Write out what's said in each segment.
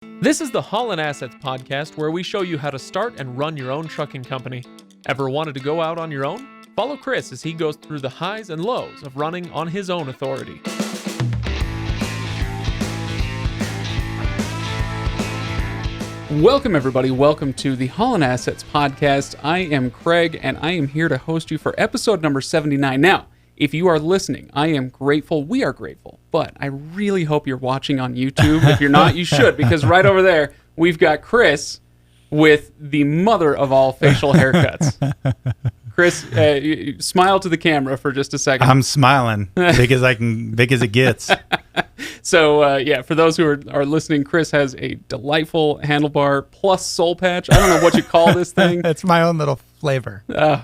This is the Haulin Assets podcast where we show you how to start and run your own trucking company. Ever wanted to go out on your own? Follow Chris as he goes through the highs and lows of running on his own authority. Welcome, everybody. Welcome to the Haulin Assets podcast. I am Craig, and I am here to host you for episode number 79. Now, if you are listening, I am grateful. We are grateful. But I really hope you're watching on YouTube. If you're not, you should, because right over there, we've got Chris with the mother of all facial haircuts. Chris, smile to the camera for just a second. I'm smiling, big as it gets. So, for those who are listening, Chris has a delightful handlebar plus soul patch. I don't know what you call this thing. It's my own little flavor. I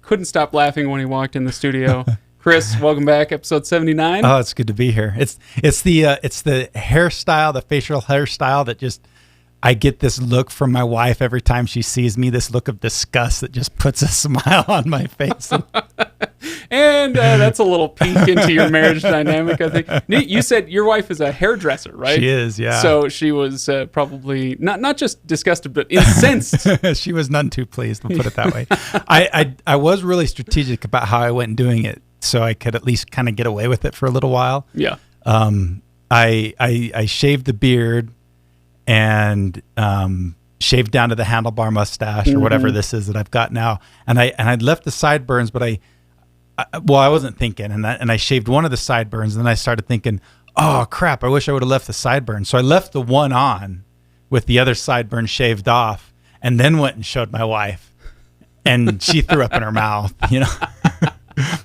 couldn't stop laughing when he walked in the studio. Chris, welcome back, episode 79. Oh, it's good to be here. It's the hairstyle, the facial hairstyle that just, I get this look from my wife every time she sees me, this look of disgust that just puts a smile on my face. And that's a little peek into your marriage dynamic, I think. You said your wife is a hairdresser, right? She is, yeah. So she was probably not just disgusted, but incensed. She was none too pleased, we'll put it that way. I was really strategic about how I went doing it, so I could at least kind of get away with it for a little while. Yeah. I shaved the beard and shaved down to the handlebar mustache or whatever this is that I've got now. And I left the sideburns, but I wasn't thinking, and I shaved one of the sideburns, and then I started thinking, oh crap, I wish I would have left the sideburns. So I left the one on with the other sideburn shaved off, and then went and showed my wife, and she threw up in her mouth,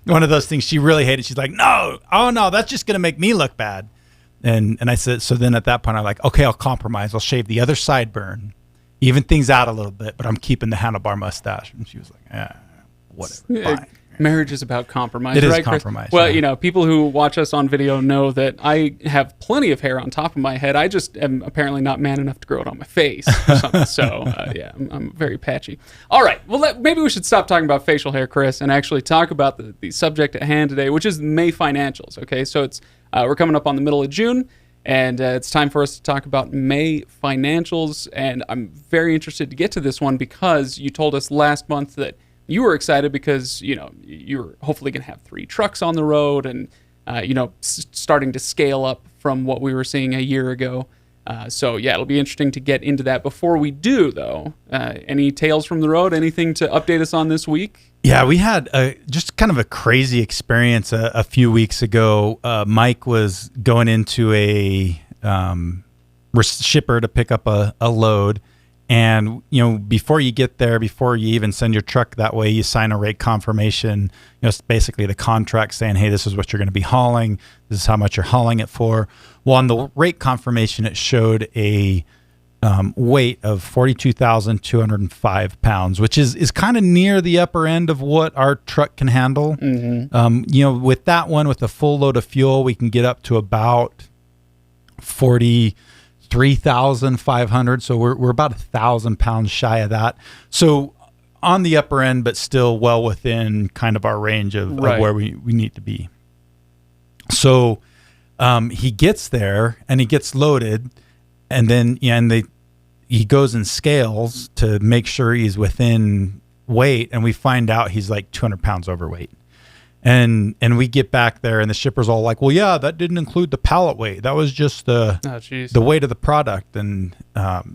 one of those things she really hated. She's like, no, that's just gonna make me look bad. And I said, so then at that point I'm like, okay, I'll compromise. I'll shave the other sideburn, even things out a little bit, but I'm keeping the handlebar mustache. And she was like, whatever, fine. Marriage is about compromise, right? It is Chris? compromise. Well, yeah. people who watch us on video know that I have plenty of hair on top of my head. I just am apparently not man enough to grow it on my face or something. So, I'm very patchy. All right. Well, maybe we should stop talking about facial hair, Chris, and actually talk about the subject at hand today, which is May financials. Okay, so it's we're coming up on the middle of June, and it's time for us to talk about May financials. And I'm very interested to get to this one because you told us last month that you were excited because, you're hopefully going to have 3 trucks on the road and, starting to scale up from what we were seeing a year ago. It'll be interesting to get into that. Before we do, though, any tales from the road, anything to update us on this week? Yeah, we had just kind of a crazy experience a few weeks ago. Mike was going into a shipper to pick up a load. And, before you get there, before you even send your truck that way, you sign a rate confirmation. It's basically the contract saying, hey, this is what you're going to be hauling. This is how much you're hauling it for. Well, on the rate confirmation, it showed a weight of 42,205 pounds, which is kind of near the upper end of what our truck can handle. Mm-hmm. With that one, with a full load of fuel, we can get up to about 3,500, so we're about 1,000 pounds shy of that. So on the upper end, but still well within kind of our range of where we need to be. So he gets there and he gets loaded, and then he goes and scales to make sure he's within weight, and we find out he's like 200 pounds overweight. And we get back there, and the shipper's all like, well, yeah, that didn't include the pallet weight. That was just the weight of the product. And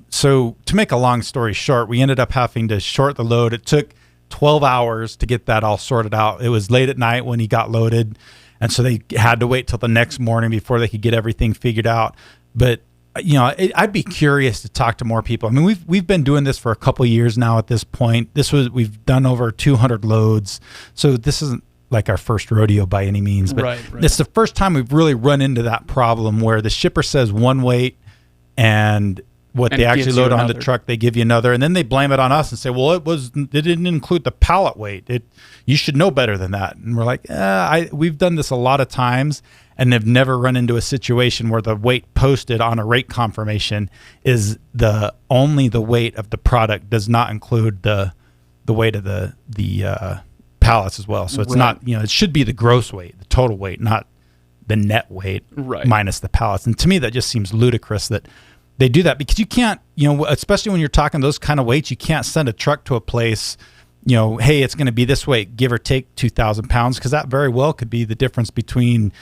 so to make a long story short, we ended up having to short the load. It took 12 hours to get that all sorted out. It was late at night when he got loaded, and so they had to wait till the next morning before they could get everything figured out. But I'd be curious to talk to more people. I mean, we've been doing this for a couple of years now at this point. We've done over 200 loads, so this isn't like our first rodeo by any means, but it's the first time we've really run into that problem where the shipper says one weight and they actually load on the truck, they give you another, and then they blame it on us and say, well, it didn't include the pallet weight. You should know better than that. And we're like, we've done this a lot of times and have never run into a situation where the weight posted on a rate confirmation is only the weight of the product, does not include the weight of the pallets as well. So it's not, it should be the gross weight, the total weight, not the net weight right. minus the pallets. And to me, that just seems ludicrous that they do that, because you can't, especially when you're talking those kind of weights, you can't send a truck to a place, hey, it's going to be this weight, give or take 2,000 pounds, because that very well could be the difference between,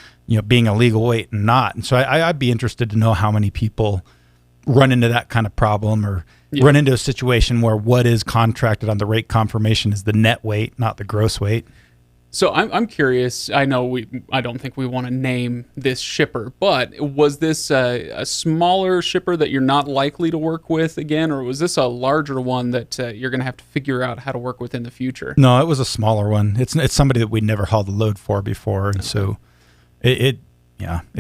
being a legal weight and not. And so I'd be interested to know how many people run into that kind of problem, or run into a situation where what is contracted on the rate confirmation is the net weight, not the gross weight. So I'm curious. I know I don't think we want to name this shipper, but was this a smaller shipper that you're not likely to work with again, or was this a larger one that you're going to have to figure out how to work with in the future? No, it was a smaller one. It's somebody that we'd never hauled a load for before, and so it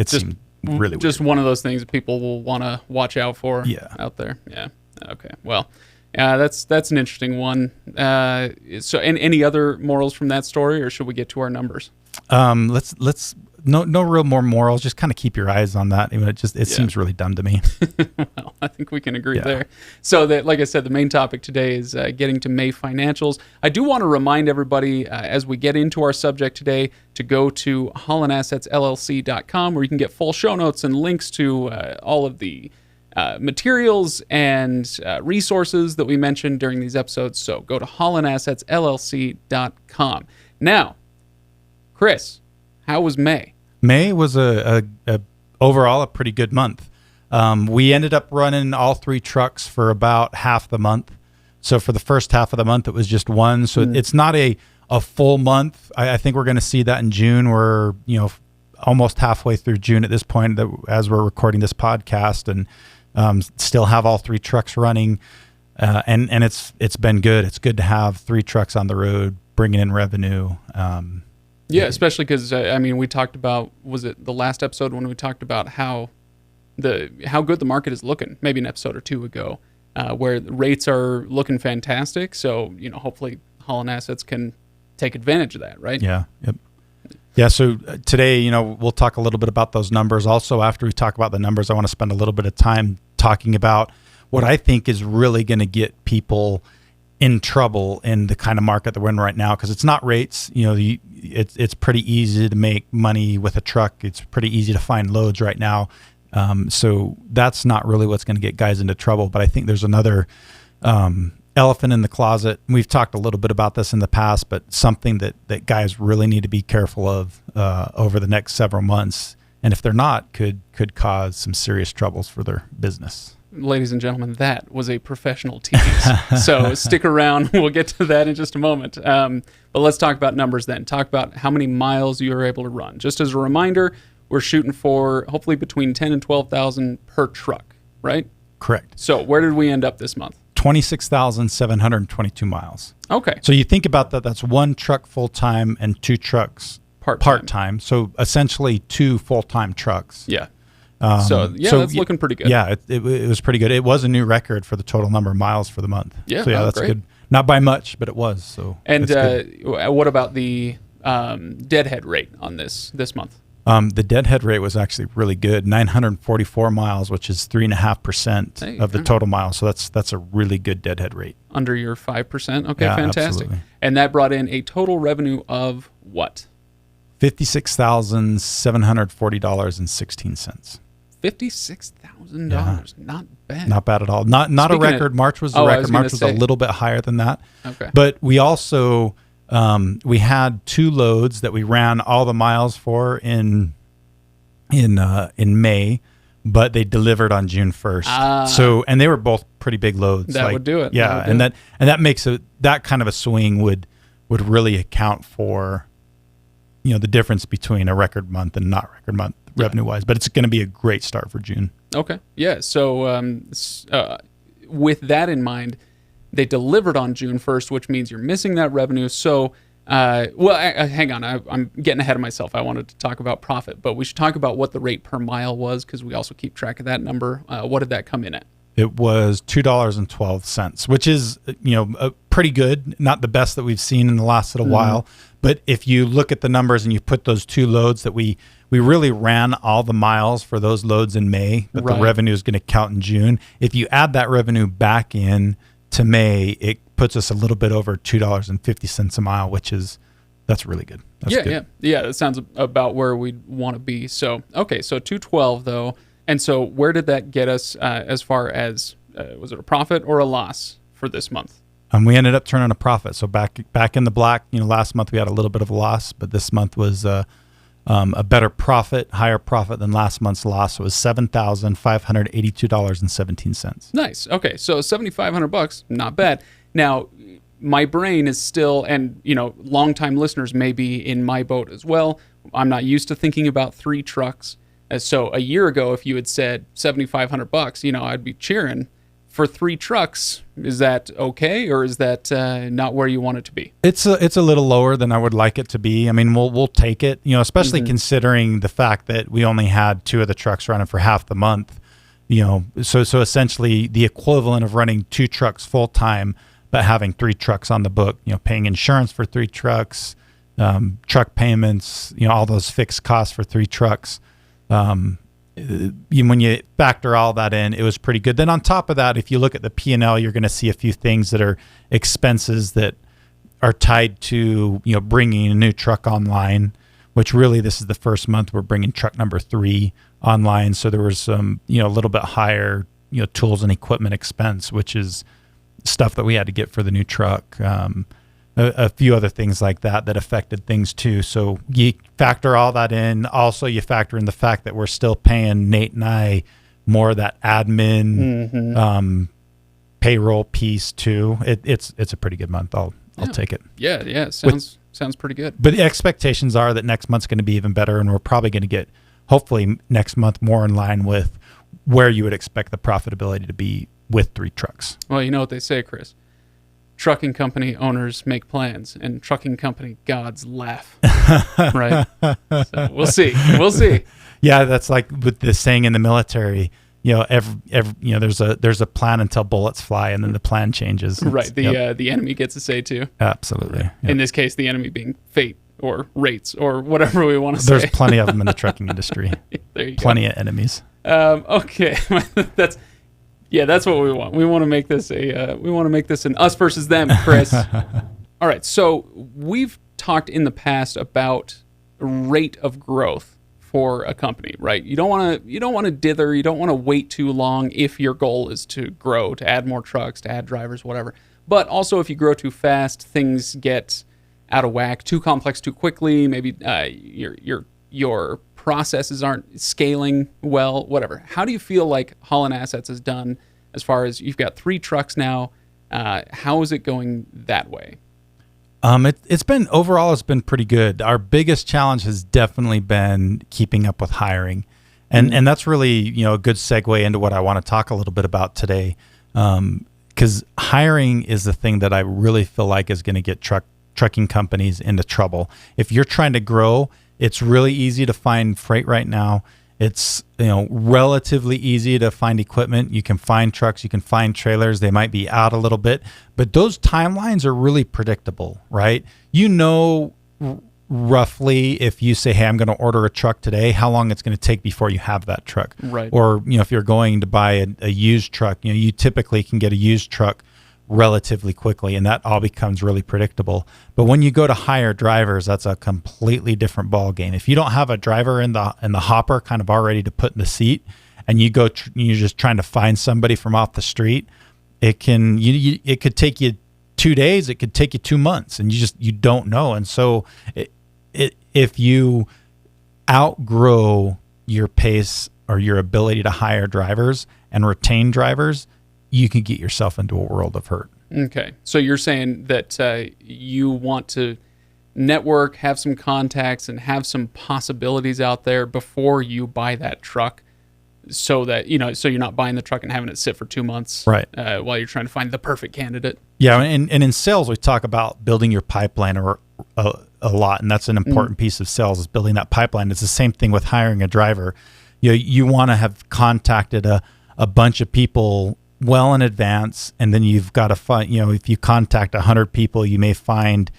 seemed really just weird. One of those things that people will want to watch out for. Out there. Yeah. Okay. Well. That's an interesting one. So, and any other morals from that story, or should we get to our numbers? Let's no real more morals. Just kind of keep your eyes on that. It seems really dumb to me. Well, I think we can agree there. So that, like I said, the main topic today is getting to May financials. I do want to remind everybody as we get into our subject today to go to HaulinAssetsLLC.com, where you can get full show notes and links to all of the materials and resources that we mentioned during these episodes. So go to HaulinAssetsLLC.com. Now, Chris, how was May? May was a overall a pretty good month. We ended up running all 3 trucks for about half the month. So for the first half of the month, it was just one. So it's not a full month. I think we're going to see that in June. We're almost halfway through June at this point as we're recording this podcast, and still have all 3 trucks running, and it's been good. It's good to have 3 trucks on the road bringing in revenue. Especially because we talked about, was it the last episode when we talked about how good the market is looking? Maybe an episode or 2 ago, where the rates are looking fantastic. So hopefully Haulin Assets can take advantage of that, right? Yeah. Yep. Yeah, so today, we'll talk a little bit about those numbers. Also, after we talk about the numbers, I want to spend a little bit of time talking about what I think is really going to get people in trouble in the kind of market that we're in right now, because it's not rates. It's pretty easy to make money with a truck. It's pretty easy to find loads right now. So that's not really what's going to get guys into trouble. But I think there's another elephant in the closet. We've talked a little bit about this in the past, but something that guys really need to be careful of over the next several months, and if they're not, could cause some serious troubles for their business. Ladies and gentlemen, that was a professional tease. So stick around. We'll get to that in just a moment. But let's talk about numbers then. Talk about how many miles you are able to run. Just as a reminder, we're shooting for hopefully between 10 and 12,000 per truck, right? Correct. So where did we end up this month? 26,722 miles. Okay. So you think about that, that's 1 truck full-time and 2 trucks part-time. So essentially 2 full-time trucks. Yeah. That's looking pretty good. Yeah, it was pretty good. It was a new record for the total number of miles for the month. Yeah. So that's great. Good. Not by much, but it was. So. And what about the deadhead rate on this month? The deadhead rate was actually really good, 944 miles, which is 3.5% of the total miles. So that's a really good deadhead rate. Under your 5%? Okay, yeah, fantastic. Absolutely. And that brought in a total revenue of what? $56,740.16. $56,000. Yeah. Not bad. Not bad at all. Not a record. March was a record. March was a little bit higher than that. Okay. But we also we had 2 loads that we ran all the miles for in May, but they delivered on June 1st. And they were both pretty big loads. That would do it. Yeah, that makes that kind of a swing would really account for the difference between a record month and not record month revenue wise. But it's going to be a great start for June. Okay. Yeah. So with that in mind, they delivered on June 1st, which means you're missing that revenue. So, hang on. I'm getting ahead of myself. I wanted to talk about profit, but we should talk about what the rate per mile was, because we also keep track of that number. What did that come in at? It was $2.12, which is, pretty good. Not the best that we've seen in the last little while. But if you look at the numbers and you put those 2 loads that we really ran all the miles for those loads in May, but the revenue is going to count in June. If you add that revenue back in to May, it puts us a little bit over $2.50 a mile, which is that's really good. That's good. Yeah. That sounds about where we'd want to be. So, okay. So 212 though. And so where did that get us as far as, was it a profit or a loss for this month? We ended up turning a profit. So back in the black, last month we had a little bit of a loss, but this month was a better profit, higher profit than last month's loss. So it was $7,582.17. Nice. Okay. So $7,500, not bad. Now, my brain is still, and longtime listeners may be in my boat as well. I'm not used to thinking about 3 trucks. So a year ago, if you had said $7,500, I'd be cheering. For 3 trucks, is that okay, or is that not where you want it to be? It's a little lower than I would like it to be. I mean, we'll take it, especially considering the fact that we only had 2 of the trucks running for half the month. So essentially the equivalent of running 2 trucks full time, but having 3 trucks on the book. Paying insurance for 3 trucks, truck payments, all those fixed costs for 3 trucks. When you factor all that in, it was pretty good. Then on top of that, if you look at the P&L, you're going to see a few things that are expenses that are tied to, bringing a new truck online, which really this is the first month we're bringing truck number 3 online. So there was some, a little bit higher, tools and equipment expense, which is stuff that we had to get for the new truck. A few other things like that affected things too. So you factor all that in. Also, you factor in the fact that we're still paying Nate and I more of that admin payroll piece too. It's a pretty good month. I'll take it. Yeah. Sounds pretty good. But the expectations are that next month's going to be even better, and we're probably going to get, hopefully next month, more in line with where you would expect the profitability to be with 3 trucks. Well, you know what they say, Chris. Trucking company owners make plans, and trucking company gods laugh. Right? So we'll see. Yeah, that's like with the saying in the military. There's a plan until bullets fly, and then the plan changes. Right. The enemy gets a say too. Absolutely. Yep. In this case, the enemy being fate or rates or whatever we want to say. There's plenty of them in the trucking industry. There you plenty of enemies. Okay, that's what we want. We want to make this an us versus them, Chris. All right. So we've talked in the past about rate of growth for a company, right? You don't want to dither. You don't want to wait too long if your goal is to grow, to add more trucks, to add drivers, whatever. But also, if you grow too fast, things get out of whack, too complex too quickly. Maybe your processes aren't scaling well, whatever. How do you feel like Haulin Assets has done as far as you've got 3 trucks now? How is it going that way? It's been pretty good. Our biggest challenge has definitely been keeping up with hiring. And that's really, a good segue into what I want to talk a little bit about today. Because hiring is the thing that I really feel like is going to get trucking companies into trouble. If you're trying to grow, it's really easy to find freight right now. It's relatively easy to find equipment. You can find trucks, you can find trailers. They might be out a little bit, but those timelines are really predictable, right? Roughly, if you say, hey, I'm going to order a truck today, how long it's going to take before you have that truck. Right. Or if you're going to buy a used truck, you typically can get a used truck relatively quickly, and that all becomes really predictable. But when you go to hire drivers, that's a completely different ball game. If you don't have a driver in the hopper kind of already to put in the seat, and you're just trying to find somebody from off the street, it could take you 2 days, it could take you 2 months, and you don't know. And so if you outgrow your pace or your ability to hire drivers and retain drivers, you can get yourself into a world of hurt. Okay. So you're saying that you want to network, have some contacts, and have some possibilities out there before you buy that truck, so that, so you're not buying the truck and having it sit for 2 months, right? While you're trying to find the perfect candidate. Yeah. And in sales, we talk about building your pipeline a lot. And that's an important piece of sales, is building that pipeline. It's the same thing with hiring a driver. You want to have contacted a bunch of people well in advance, and then you've got to find, if you contact 100 people, you may find,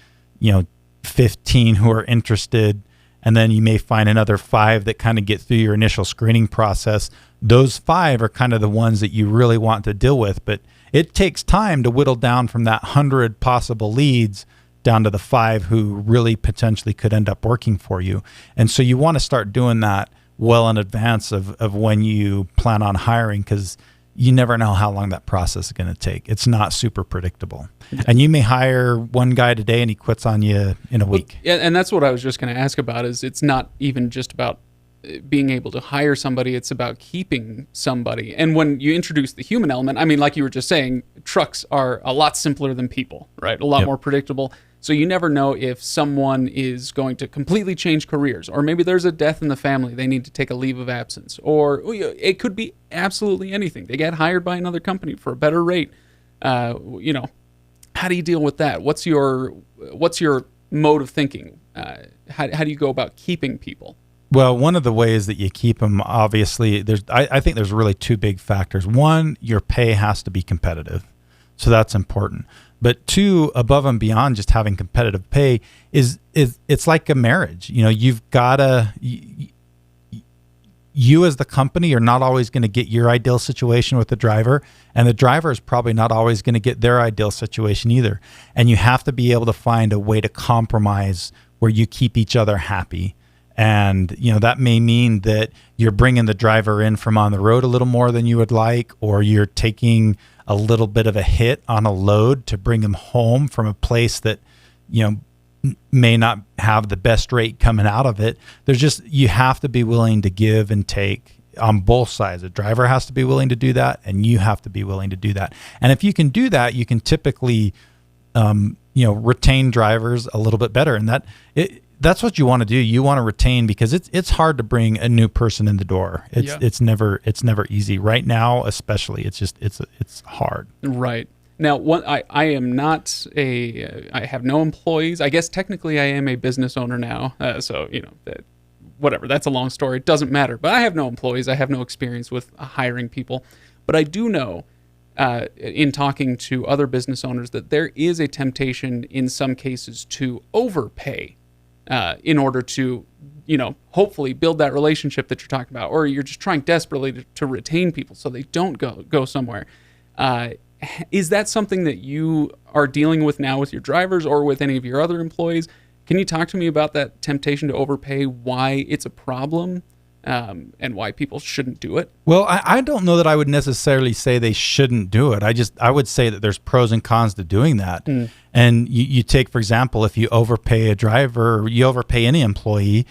15 who are interested, and then you may find another 5 that kind of get through your initial screening process. Those 5 are kind of the ones that you really want to deal with, but it takes time to whittle down from that 100 possible leads down to the 5 who really potentially could end up working for you. And so you want to start doing that well in advance of when you plan on hiring, because you never know how long that process is going to take. It's not super predictable. And you may hire one guy today and he quits on you in a week. Yeah, and that's what I was just going to ask about, is it's not even just about being able to hire somebody, it's about keeping somebody. And when you introduce the human element, I mean, like you were just saying, trucks are a lot simpler than people, right? A lot more predictable. So you never know if someone is going to completely change careers, or maybe there's a death in the family, they need to take a leave of absence, or it could be absolutely anything. They get hired by another company for a better rate. How do you deal with that? What's your mode of thinking? How do you go about keeping people? Well, one of the ways that you keep them, obviously, I think there's really 2 big factors. One, your pay has to be competitive. So that's important. But 2, above and beyond just having competitive pay, is it's like a marriage. You've got to, you as the company are not always going to get your ideal situation with the driver, and the driver is probably not always going to get their ideal situation either. And you have to be able to find a way to compromise where you keep each other happy. And, that may mean that you're bringing the driver in from on the road a little more than you would like, or you're taking a little bit of a hit on a load to bring him home from a place that, may not have the best rate coming out of it. You have to be willing to give and take on both sides. The driver has to be willing to do that, and you have to be willing to do that. And if you can do that, you can typically, retain drivers a little bit better. And that's what you want to do. You want to retain, because it's hard to bring a new person in the door. It's never easy. Right now, especially, it's hard. Right. Now, I am not I have no employees. I guess technically I am a business owner now. So, whatever. That's a long story. It doesn't matter. But I have no employees. I have no experience with hiring people. But I do know, in talking to other business owners, that there is a temptation in some cases to overpay in order to, hopefully build that relationship that you're talking about, or you're just trying desperately to retain people so they don't go somewhere. Is that something that you are dealing with now with your drivers or with any of your other employees? Can you talk to me about that temptation to overpay, why it's a problem, and why people shouldn't do it? Well, I don't know that I would necessarily say they shouldn't do it. I would say that there's pros and cons to doing that. And you take, for example, if you overpay a driver, or you overpay any employee,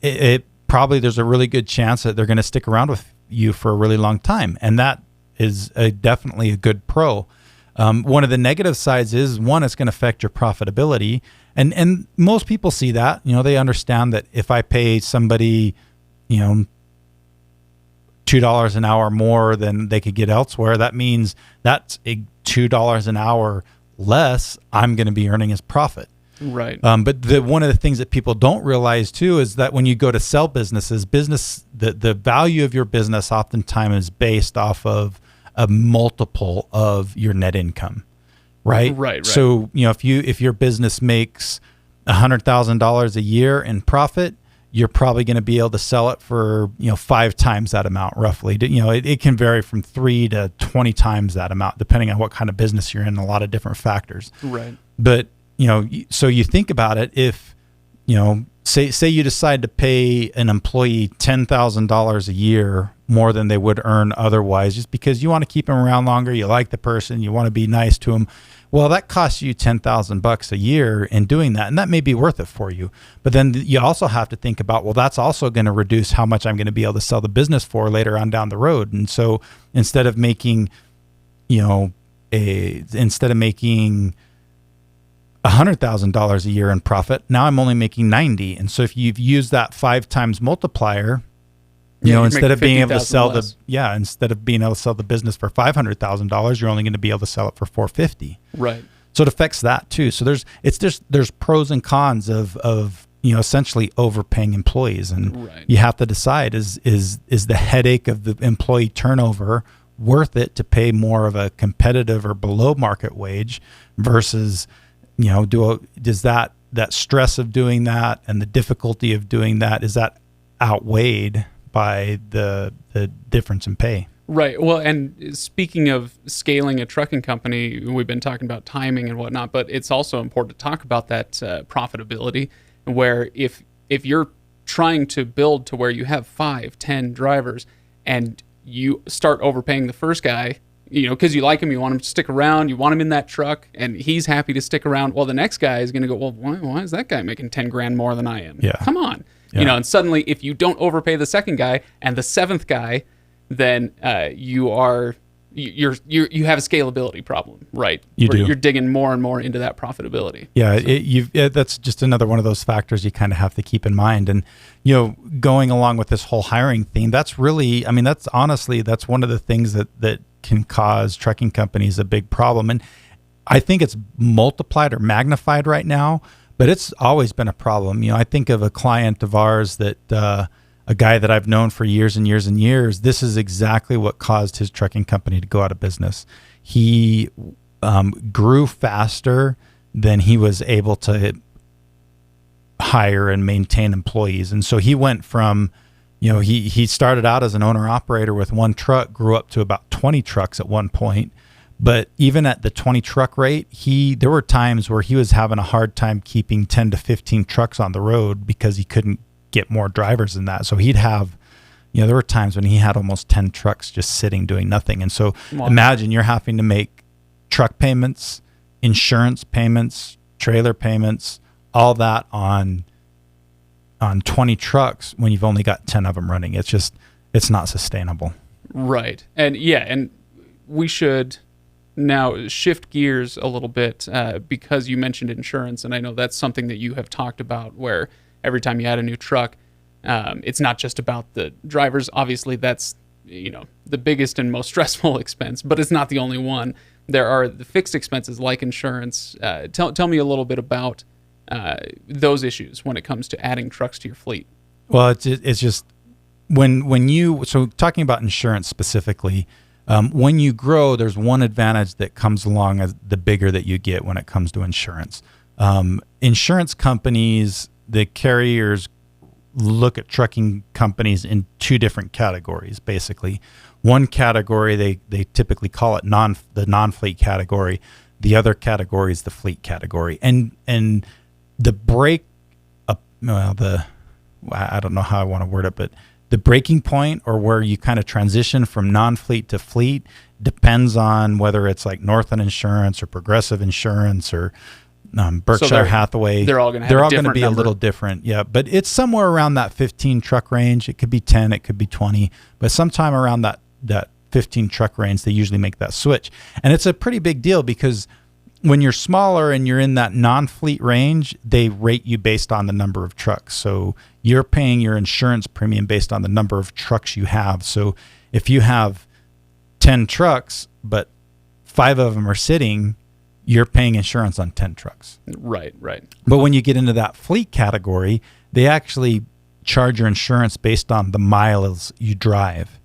it probably there's a really good chance that they're going to stick around with you for a really long time. And that is definitely a good pro. One of the negative sides is, one, it's going to affect your profitability. And most people see that. They understand that if I pay somebody, $2 an hour more than they could get elsewhere, that means that's a $2 an hour less I'm going to be earning as profit. Right. But one of the things that people don't realize too is that when you go to sell businesses, the value of your business oftentimes is based off of a multiple of your net income, right? Right. So if your business makes $100,000 a year in profit, you're probably going to be able to sell it for 5 times that amount roughly. It can vary from 3 to 20 times that amount depending on what kind of business you're in, a lot of different factors. Right. But so you think about it, if say you decide to pay an employee $10,000 a year more than they would earn otherwise, just because you want to keep them around longer, you like the person, you want to be nice to them. Well, that costs you $10,000 a year in doing that, and that may be worth it for you. But then you also have to think about, well, that's also going to reduce how much I'm going to be able to sell the business for later on down the road. And so instead of making, $100,000 a year in profit, now I'm only making 90. And so if you've used that 5 times multiplier, instead of being able to sell instead of being able to sell the business for $500,000, you're only going to be able to sell it for $450. Right. So it affects that too. So there's pros and cons of essentially overpaying employees, and you have to decide is the headache of the employee turnover worth it to pay more of a competitive or below market wage versus does that stress of doing that and the difficulty of doing that, is that outweighed by the difference in pay? Right. Well, and speaking of scaling a trucking company, we've been talking about timing and whatnot, but it's also important to talk about that profitability, where if you're trying to build to where you have 5, 10 drivers and you start overpaying the first guy, because you like him, you want him to stick around, you want him in that truck, and he's happy to stick around. Well, the next guy is going to go, well, why is that guy making 10 grand more than I am? Yeah. Come on. Yeah. And suddenly if you don't overpay the second guy and the seventh guy, then you have a scalability problem, right? You're digging more and more into that profitability. Yeah, that's just another one of those factors you kind of have to keep in mind. And going along with this whole hiring theme, that's really, that's one of the things that can cause trucking companies a big problem. And I think it's multiplied or magnified right now, but it's always been a problem. I think of a client of ours that. A guy that I've known for years and years and years, this is exactly what caused his trucking company to go out of business. He grew faster than he was able to hire and maintain employees. And so he went from, he started out as an owner-operator with one truck, grew up to about 20 trucks at one point. But even at the 20 truck rate, there were times where he was having a hard time keeping 10 to 15 trucks on the road because he couldn't get more drivers than that. So he'd have, there were times when he had almost 10 trucks just sitting doing nothing. And so Imagine you're having to make truck payments, insurance payments, trailer payments, all that on 20 trucks when you've only got 10 of them running. It's not sustainable. Right. And we should now shift gears a little bit because you mentioned insurance, and I know that's something that you have talked about where every time you add a new truck, it's not just about the drivers. Obviously, that's the biggest and most stressful expense, but it's not the only one. There are the fixed expenses like insurance. Tell me a little bit about those issues when it comes to adding trucks to your fleet. Well, it's just so talking about insurance specifically, when you grow, there's one advantage that comes along as the bigger that you get when it comes to insurance. Insurance companies, the carriers look at trucking companies in two different categories, basically. One category, they typically call it the non-fleet category. The other category is the fleet category. And the I don't know how I want to word it, but the breaking point or where you kind of transition from non-fleet to fleet depends on whether it's like Northland Insurance or Progressive Insurance or Berkshire Hathaway. They're all going to be a little different. Yeah, but it's somewhere around that 15 truck range. It could be 10, it could be 20, but sometime around that 15 truck range, they usually make that switch. And it's a pretty big deal because when you're smaller and you're in that non-fleet range, they rate you based on the number of trucks. So you're paying your insurance premium based on the number of trucks you have. So if you have 10 trucks, but 5 of them are sitting, you're paying insurance on 10 trucks. Right. But when you get into that fleet category, they actually charge your insurance based on the miles you drive.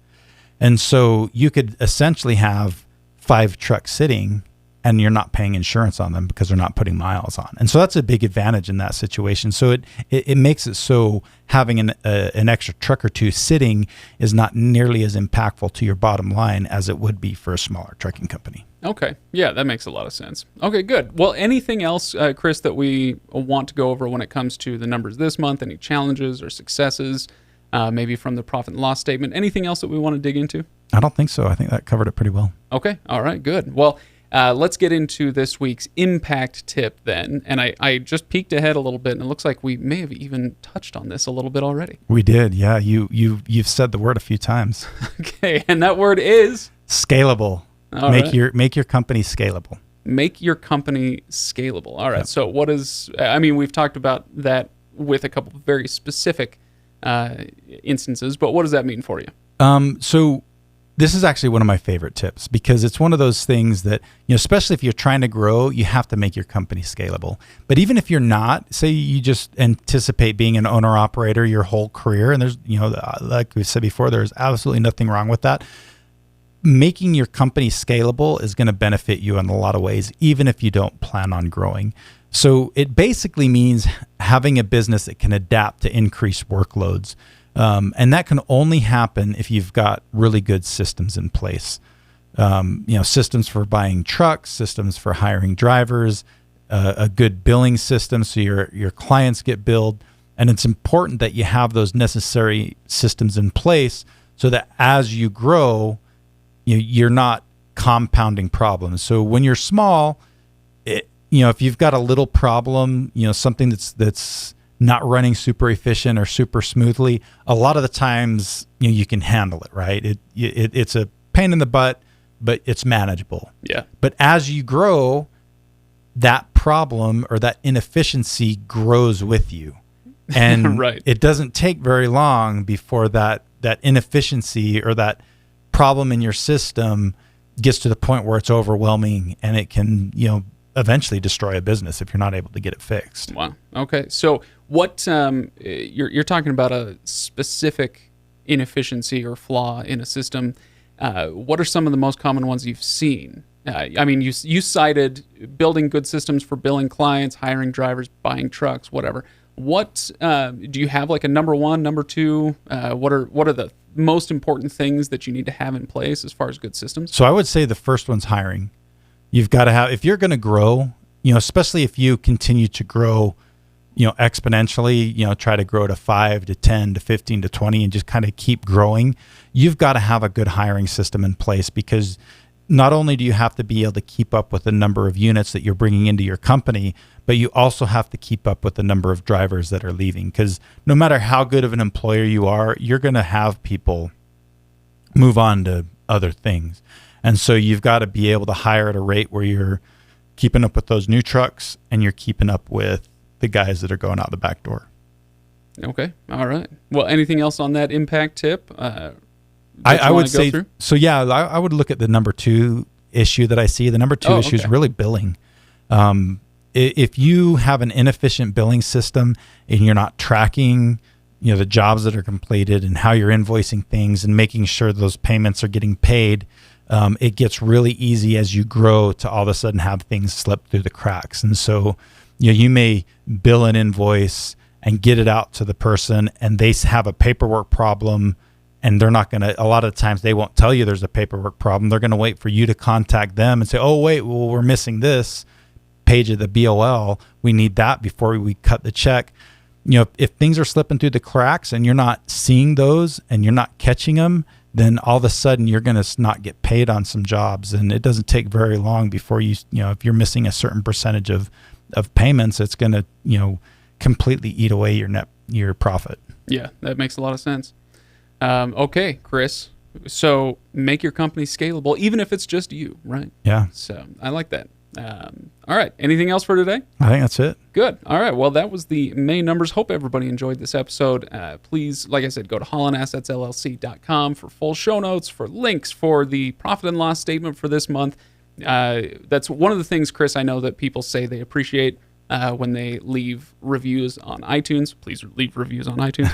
And so you could essentially have 5 trucks sitting and you're not paying insurance on them because they're not putting miles on. And so that's a big advantage in that situation. So it makes it so having an extra truck or two sitting is not nearly as impactful to your bottom line as it would be for a smaller trucking company. Okay. Yeah, that makes a lot of sense. Okay, good. Well, anything else, Chris, that we want to go over when it comes to the numbers this month? Any challenges or successes, maybe from the profit and loss statement? Anything else that we want to dig into? I don't think so. I think that covered it pretty well. Okay. All right, good. Well, let's get into this week's impact tip then. And I just peeked ahead a little bit, and it looks like we may have even touched on this a little bit already. We did, yeah. You've said the word a few times. Okay, and that word is? Scalable. Make your company scalable. Make your company scalable. All right. Yep. So what is? We've talked about that with a couple of very specific instances, but what does that mean for you? So this is actually one of my favorite tips because it's one of those things that, especially if you're trying to grow, you have to make your company scalable. But even if you're not, say you just anticipate being an owner operator your whole career, and there's, like we said before, there's absolutely nothing wrong with that. Making your company scalable is going to benefit you in a lot of ways, even if you don't plan on growing. So it basically means having a business that can adapt to increased workloads. And that can only happen if you've got really good systems in place. Systems for buying trucks, systems for hiring drivers, a good billing system so your clients get billed. And it's important that you have those necessary systems in place so that as you grow, you're not compounding problems. So when you're small, if you've got a little problem, something that's not running super efficient or super smoothly, a lot of the times you can handle it, right? It's a pain in the butt, but it's manageable. Yeah. But as you grow, that problem or that inefficiency grows with you. And right. It doesn't take very long before that inefficiency or that problem in your system gets to the point where it's overwhelming, and it can, eventually destroy a business if you're not able to get it fixed. Wow. Okay. So what you're talking about a specific inefficiency or flaw in a system. What are some of the most common ones you've seen? You cited building good systems for billing clients, hiring drivers, buying trucks, whatever. What do you have, like a number one, number two? What are the most important things that you need to have in place as far as good systems? So I would say the first one's hiring. You've got to have, if you're going to grow, especially if you continue to grow, exponentially, try to grow to 5 to 10 to 15 to 20 and just kind of keep growing, you've got to have a good hiring system in place, because not only do you have to be able to keep up with the number of units that you're bringing into your company, but you also have to keep up with the number of drivers that are leaving. Because no matter how good of an employer you are, you're going to have people move on to other things. And so you've got to be able to hire at a rate where you're keeping up with those new trucks and you're keeping up with the guys that are going out the back door. Okay. All right. Well, anything else on that impact tip? I would say, through? So yeah, I would look at the number two issue that I see. The number two issue is really billing. If you have an inefficient billing system and you're not tracking, the jobs that are completed and how you're invoicing things and making sure those payments are getting paid, it gets really easy as you grow to all of a sudden have things slip through the cracks. And so, you may bill an invoice and get it out to the person, and they have a paperwork problem. And they're not going to, a lot of times they won't tell you there's a paperwork problem. They're going to wait for you to contact them and say, oh, wait, well, we're missing this page of the BOL. We need that before we cut the check. If things are slipping through the cracks and you're not seeing those and you're not catching them, then all of a sudden you're going to not get paid on some jobs. And it doesn't take very long before if you're missing a certain percentage of payments, it's going to, completely eat away your profit. Yeah, that makes a lot of sense. Okay, Chris. So make your company scalable, even if it's just you, right? Yeah. So I like that. All right. Anything else for today? I think that's it. Good. All right. Well, that was the main numbers. Hope everybody enjoyed this episode. Please, like I said, go to HaulinAssetsLLC.com for full show notes, for links, for the profit and loss statement for this month. That's one of the things, Chris, I know that people say they appreciate when they leave reviews on iTunes. Please leave reviews on iTunes.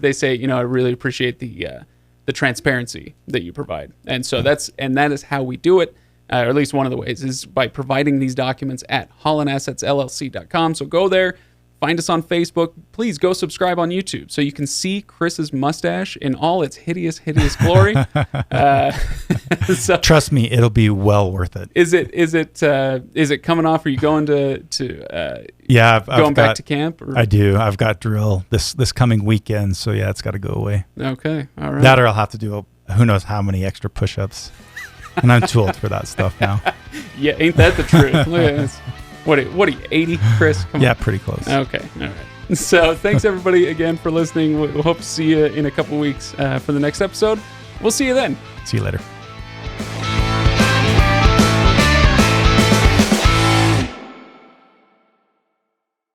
They say, I really appreciate the transparency that you provide. And so that is how we do it, or at least one of the ways, is by providing these documents at HaulinAssetsLLC.com. So go there, find us on Facebook. Please go subscribe on YouTube so you can see Chris's mustache in all its hideous glory. So, trust me, it'll be well worth it. Is it coming off? Are you going to yeah, going back to camp? Or? I do. I've got drill this coming weekend, so yeah, it's got to go away. Okay, all right. That, or I'll have to do who knows how many extra push-ups, and I'm too old for that stuff now. Yeah, ain't that the truth? Look at this. What are you, 80, Chris? Come on. Pretty close. Okay, all right. So thanks everybody again for listening. We'll hope to see you in a couple weeks for the next episode. We'll see you then. See you later.